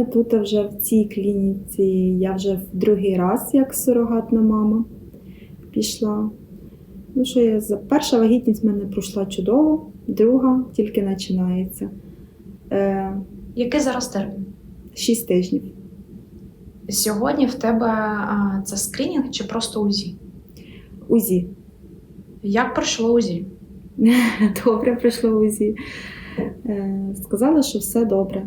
мене тут вже в цій клініці, я вже в другий раз як сурогатна мама пішла. Ну, що перша вагітність в мене пройшла чудово, друга тільки починається. Який зараз термін? 6 тижнів. Сьогодні в тебе це скринінг чи просто УЗІ? УЗІ. Як пройшло УЗІ? Добре пройшло УЗІ. Сказали, що все добре.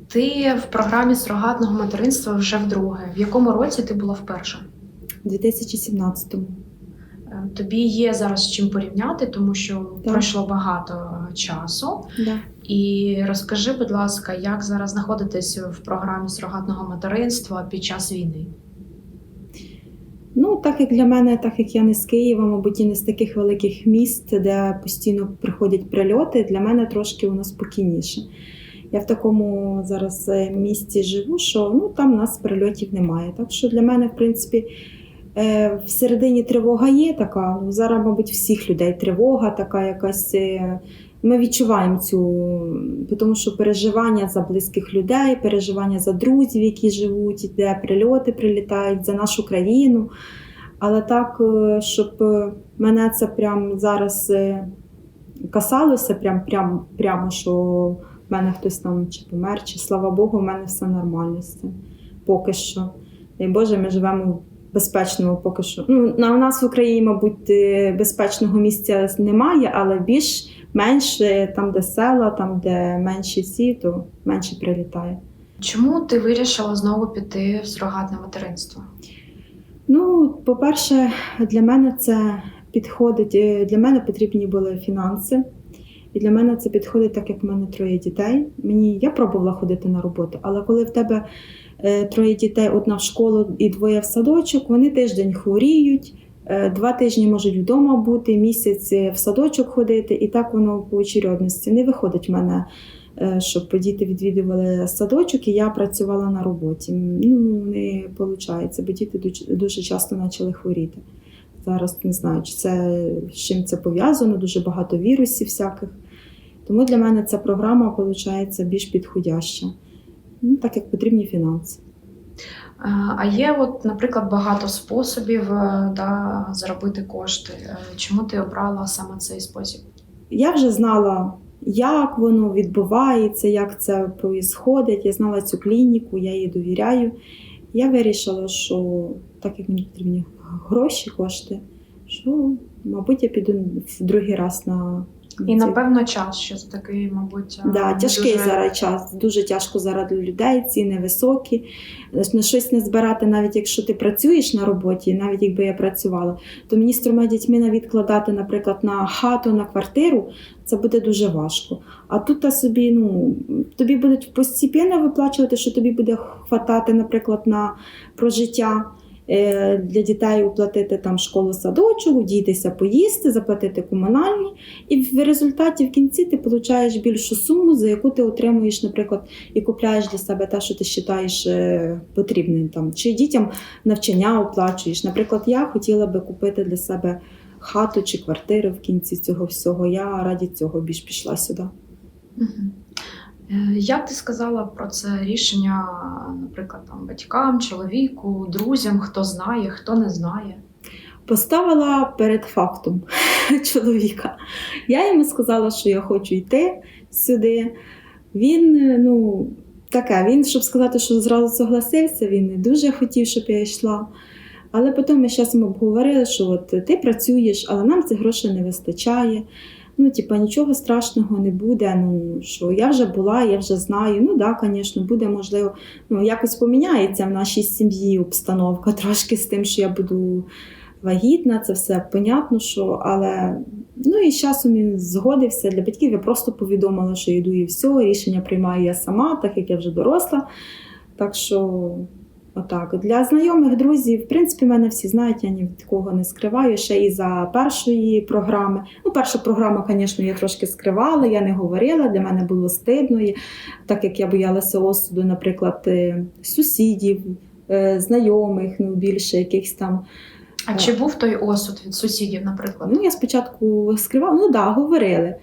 Ти в програмі сурогатного материнства вже вдруге. В якому році ти була вперше? У 2017-му. Тобі є зараз з чим порівняти, тому що Так. пройшло багато часу. Да. І розкажи, будь ласка, як зараз знаходитись в програмі сурогатного материнства під час війни? Ну, так як для мене, так як я не з Києва, мабуть, і не з таких великих міст, де постійно приходять прильоти, для мене трошки воно спокійніше. Я в такому зараз місті живу, що там у нас прильотів немає. Так що для мене, в принципі, всередині тривога є така. Зараз, мабуть, всіх людей тривога така якась. Ми відчуваємо тому що переживання за близьких людей, переживання за друзів, які живуть, де прильоти прилітають, за нашу країну. Але так, щоб мене це прямо зараз касалося, прямо, що в мене хтось там чи помер, чи, слава Богу, в мене все нормально з цим. Поки що. Дай Боже, ми живемо в безпечному поки що. У нас в Україні, мабуть, безпечного місця немає, але менше, там, де села, там, де менші всі, то менше прилітає. Чому ти вирішила знову піти в сурогатне материнство? По-перше, для мене це підходить, для мене потрібні були фінанси. І для мене це підходить, так як в мене 3 дітей. Я пробувала ходити на роботу, але коли в тебе 3 дітей, 1 в школу і 2 в садочок, вони тиждень хворіють, 2 тижні можуть вдома бути, місяць в садочок ходити, і так воно по очередності. Не виходить в мене, щоб діти відвідували садочок, і я працювала на роботі. Не виходить, бо діти дуже часто почали хворіти. Зараз не знаю, з чим це пов'язано, дуже багато вірусів всяких. Тому для мене ця програма, виходить, більш підходяща. Так як потрібні фінанси. А є, наприклад, багато способів заробити кошти. Чому ти обрала саме цей спосіб? Я вже знала, як воно відбувається, як це відбувається. Я знала цю клініку, я їй довіряю. Я вирішила, що так як мені потрібні гроші, кошти, що, мабуть, я піду в другий раз на І, напевно, час ще такий, мабуть, тяжкий зараз час. Дуже тяжко зараз для людей, ціни високі. На щось не збирати, навіть якщо ти працюєш на роботі, навіть якби я працювала, то мені з 3 дітьми відкладати, наприклад, на хату, на квартиру, це буде дуже важко. А тут тобі будуть постійно виплачувати, що тобі буде хватати, наприклад, на прожиття. Для дітей оплатити там школу, садочок, дітися, поїсти, заплатити комунальні. І в результаті, в кінці, ти отримуєш більшу суму, за яку ти отримуєш, наприклад, і купляєш для себе те, що ти вважаєш потрібним. Чи дітям навчання оплачуєш. Наприклад, я хотіла би купити для себе хату чи квартиру в кінці цього всього. Я раді цього більш пішла сюди. Угу. Як ти сказала про це рішення, наприклад, батькам, чоловіку, друзям, хто знає, хто не знає? Поставила перед фактом чоловіка. Я йому сказала, що я хочу йти сюди. Він, щоб сказати, що зразу согласився, він не дуже хотів, щоб я йшла. Але потім ми з часом обговорили, що ти працюєш, але нам цих грошей не вистачає. Нічого страшного не буде, що я вже була, я вже знаю. Звісно, буде, можливо, якось поміняється в нашій сім'ї обстановка трошки з тим, що я буду вагітна, це все понятно, але, і з часом він згодився. Для батьків я просто повідомила, що йду і все, рішення приймаю я сама, так як я вже доросла. Так що, отак. Для знайомих, друзів, в принципі, мене всі знають, я ні від кого не скриваю. Ще і за першої програми. Перша програма, звісно, я трошки скривала, я не говорила, для мене було стидно. Так як я боялася осуду, наприклад, сусідів, знайомих, більше якихось там. А чи був той осуд від сусідів, наприклад? Я спочатку скривала, говорили.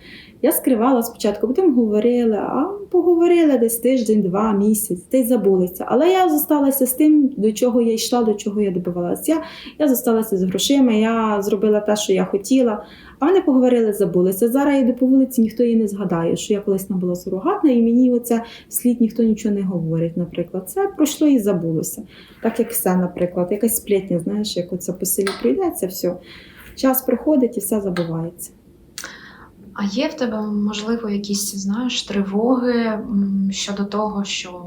Я скривала спочатку, потім говорила, а поговорили десь тиждень, 2 місяць, та й забулися. Але я зосталася з тим, до чого я йшла, до чого я добивалася. Я зосталася з грошима, я зробила те, що я хотіла, а вони поговорили, забулися. Зараз я йду по вулиці, ніхто її не згадає, що я колись не була сурогатна, і мені оце вслід ніхто нічого не говорить, наприклад. Це пройшло і забулося. Так як все, наприклад, якась сплетня, знаєш, як оце по селі прийдеться, все. Час приходить і все забувається. А є в тебе, можливо, якісь, знаєш, тривоги щодо того, що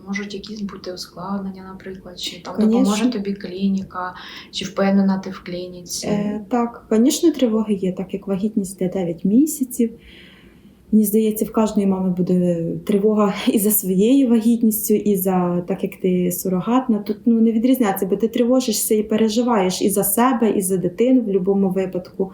можуть якісь бути ускладнення, наприклад, чи там Конечно. допоможе тобі клініка, чи впевнена ти в клініці? Так, звісно, тривоги є, так як вагітність йде 9 місяців. Мені здається, в кожної мами буде тривога і за своєю вагітністю, і за так як ти сурогатна. Тут не відрізняється, бо ти тривожишся і переживаєш і за себе, і за дитину в будь-якому випадку.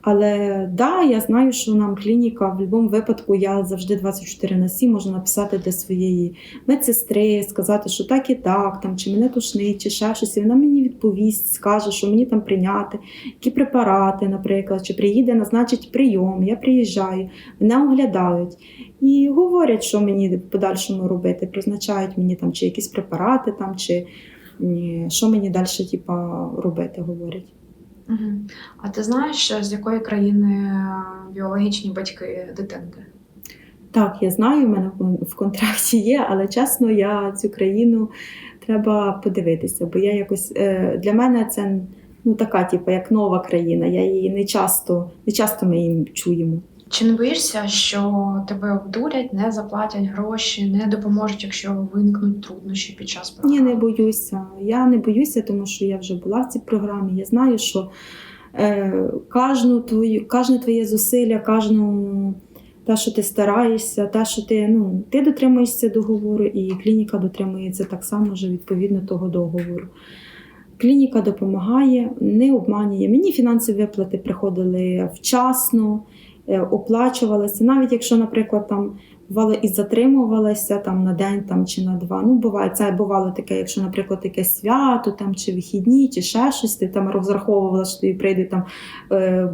Але да, я знаю, що нам клініка, в будь-якому випадку я завжди 24/7 можу написати для своєї медсестри, сказати, що так і так, там, чи мене тошнить, чи ще щось. І вона мені відповість, скаже, що мені там прийняти, які препарати, наприклад, чи приїде, назначить прийом, я приїжджаю, мене оглядають. І говорять, що мені в подальшому робити, призначають мені там, чи якісь препарати, там, чи що мені далі робити, говорять. Угу. А ти знаєш, з якої країни біологічні батьки дитинки? Так, я знаю, в мене в контракті є, але чесно, я цю країну треба подивитися, бо я якось для мене це така, як нова країна. Я її не часто ми її чуємо. Чи не боїшся, що тебе обдурять, не заплатять гроші, не допоможуть, якщо виникнуть труднощі під час програми? Ні, не боюся. Я не боюся, тому що я вже була в цій програмі. Я знаю, що кожне твоє зусилля, те, що ти стараєшся, те, що ти дотримуєшся договору, і клініка дотримується так само вже відповідно того договору. Клініка допомагає, не обманює. Мені фінансові виплати приходили вчасно, оплачувалися. Навіть якщо, наприклад, там бувало і затримувалася там, на день там, чи на 2. Буває, це бувало таке, якщо, наприклад, якесь свято, там, чи вихідні, чи ще щось, ти там розраховувала, що тобі прийде там,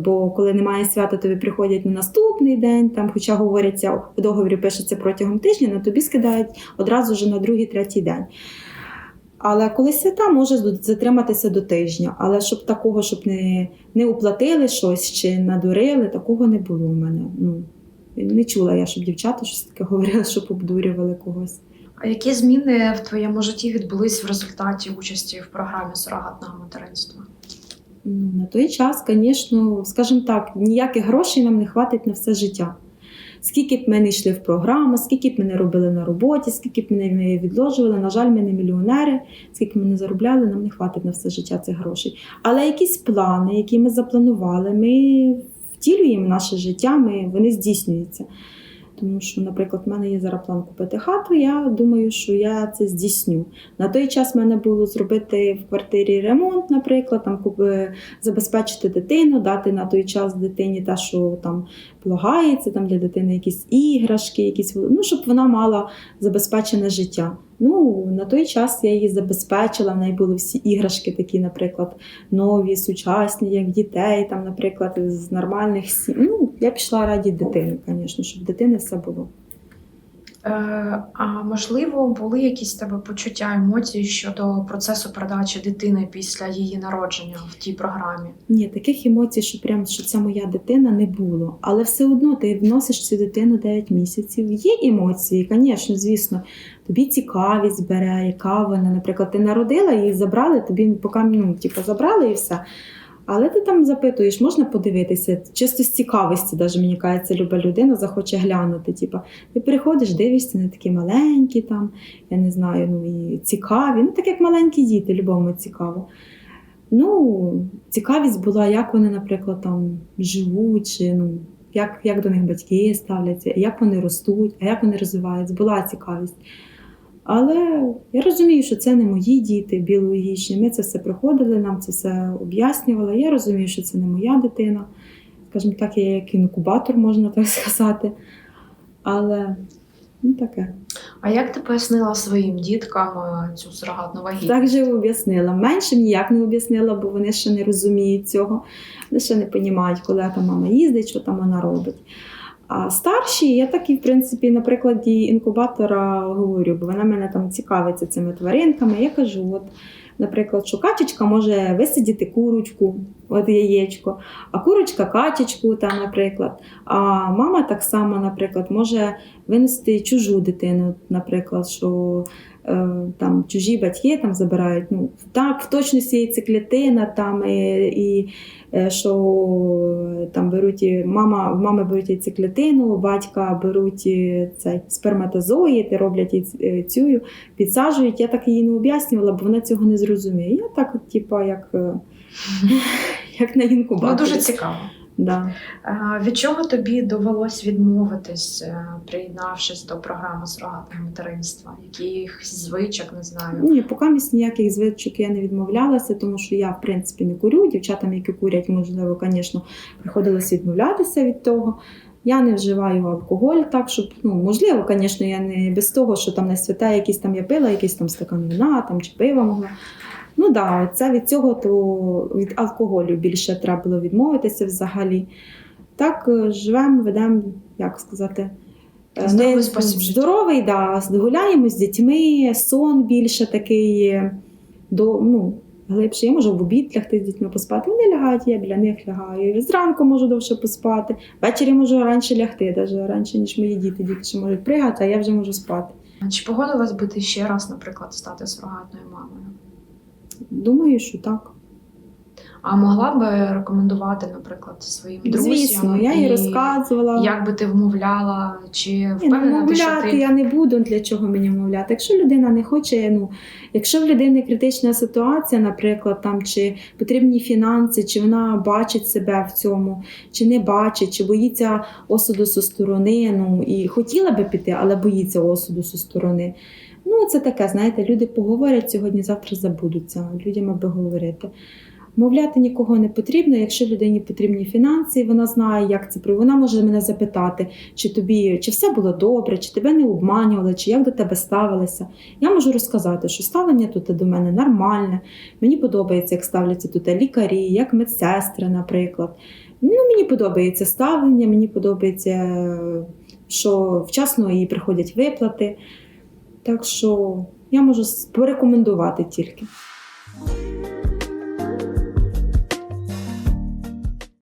бо коли немає свята, тобі приходять на наступний день, там, хоча говориться, в договорі пишеться протягом тижня, на тобі скидають одразу ж на другий, третій день. Але коли свята, може затриматися до тижня. Але щоб такого, щоб не оплатили щось чи надурили, такого не було в мене. Не чула я, щоб дівчата щось таке говорили, щоб обдурювали когось. А які зміни в твоєму житті відбулись в результаті участі в програмі сурогатного материнства? На той час, звісно, скажімо так, ніяких грошей нам не хватить на все життя. Скільки б ми не йшли в програму, скільки б ми не робили на роботі, скільки б ми не відложували, на жаль, ми не мільйонери, скільки ми не заробляли, нам не хватить на все життя цих грошей. Але якісь плани, які ми запланували, ми втілюємо в наше життя, вони здійснюються. Тому що, наприклад, в мене є зараз план купити хату, я думаю, що я це здійсню. На той час в мене було зробити в квартирі ремонт, наприклад, там, забезпечити дитину, дати на той час дитині те, що там полагається, там для дитини якісь іграшки, щоб вона мала забезпечене життя. На той час я її забезпечила, в неї були всі іграшки такі, наприклад, нові, сучасні, як дітей, там, наприклад, з нормальних сімей. Я пішла раді дитини, звісно, щоб в дитини все було. А можливо, були якісь тебе почуття, емоції щодо процесу передачі дитини після її народження в тій програмі? Ні, таких емоцій, що це моя дитина, не було. Але все одно ти вносиш цю дитину 9 місяців. Є емоції, звісно. Тобі цікавість бере, яка вона. Наприклад, ти народила, її забрали, тобі поки забрали і все. Але ти там запитуєш, можна подивитися, чисто з цікавості, навіть, мені кажеться, люба людина захоче глянути. Ти приходиш, дивишся, вони такі маленькі, там, я не знаю, і цікаві. Так як маленькі діти, любому цікаво. Цікавість була, як вони, наприклад, там живуть, чи, як до них батьки ставляться, як вони ростуть, а як вони розвиваються. Була цікавість. Але я розумію, що це не мої діти біологічні. Ми це все проходили, нам це все об'яснювали. Я розумію, що це не моя дитина. Скажімо так, я як інкубатор, можна так сказати. Але таке. А як ти пояснила своїм діткам цю сурогатну вагітність? Так же об'яснила. Меншим ніяк не об'яснила, бо вони ще не розуміють цього. Вони ще не розуміють, коли там мама їздить, що там вона робить. А старші, я так і, в принципі, на прикладі інкубатора говорю, бо вона мене там цікавиться цими тваринками. Я кажу, от, наприклад, що качечка може висидіти курочку, от яєчко, а курочка качечку, там, наприклад. А мама так само, наприклад, може винести чужу дитину, наприклад, що там чужі батьки там забирають. Ну, так, в точності яйцеклітина, там, і що там беруть мами беруть яйцеклітину, батька беруть цей сперматозоїд і роблять цю, підсаджують. Я так її не об'яснювала, бо вона цього не зрозуміє. Я так, типа, як на інкубаторі. Ну, дуже цікаво. Да. Від чого тобі довелось відмовитись, приєднавшись до програми сурогатного материнства? Яких звичок, не знаю? Ні, поки ніяких звичок я не відмовлялася, тому що я, в принципі, не курю. Дівчатам, які курять, можливо, звісно, приходилось відмовлятися від того. Я не вживаю алкоголь, так, щоб, ну, можливо, звісно, я не без того, що там не свята, якісь там я пила, якийсь там стакан вина там, чи пива могла. Ну так, да, це від цього, то від алкоголю більше треба було відмовитися взагалі. Так, живемо, ведемо, як сказати, здоровий спосіб життя. Здоровий, да, гуляємо з дітьми, сон більше такий, глибше. Я можу в обід лягти з дітьми поспати, вони лягають, я біля них лягаю. Зранку можу довше поспати, ввечері можу раніше лягти, навіть раніше, ніж мої діти. Діти ще можуть пригати, а я вже можу спати. Чи погодилась би ти ще раз, наприклад, стати сурогатною мамою? Думаю, що так. А могла би рекомендувати, наприклад, своїм друзям? Звісно, я їй розказувала. Як би ти вмовляла? Чи впевнена ти, що вмовляти ти... я не буду, для чого мені вмовляти. Якщо людина не хоче, якщо в людини критична ситуація, наприклад, там, чи потрібні фінанси, чи вона бачить себе в цьому, чи не бачить, чи боїться осуду зі сторони, і хотіла би піти, але боїться осуду зі сторони. Це таке, знаєте, люди поговорять сьогодні, завтра забудуться, людям аби говорити. Мовляти нікого не потрібно, якщо людині потрібні фінанси, вона знає, як це вона може мене запитати, чи все було добре, чи тебе не обманювали, чи як до тебе ставилися. Я можу розказати, що ставлення тут до мене нормальне, мені подобається, як ставляться тут лікарі, як медсестри, наприклад. Мені подобається ставлення, мені подобається, що вчасно їй приходять виплати. Так що я можу порекомендувати тільки.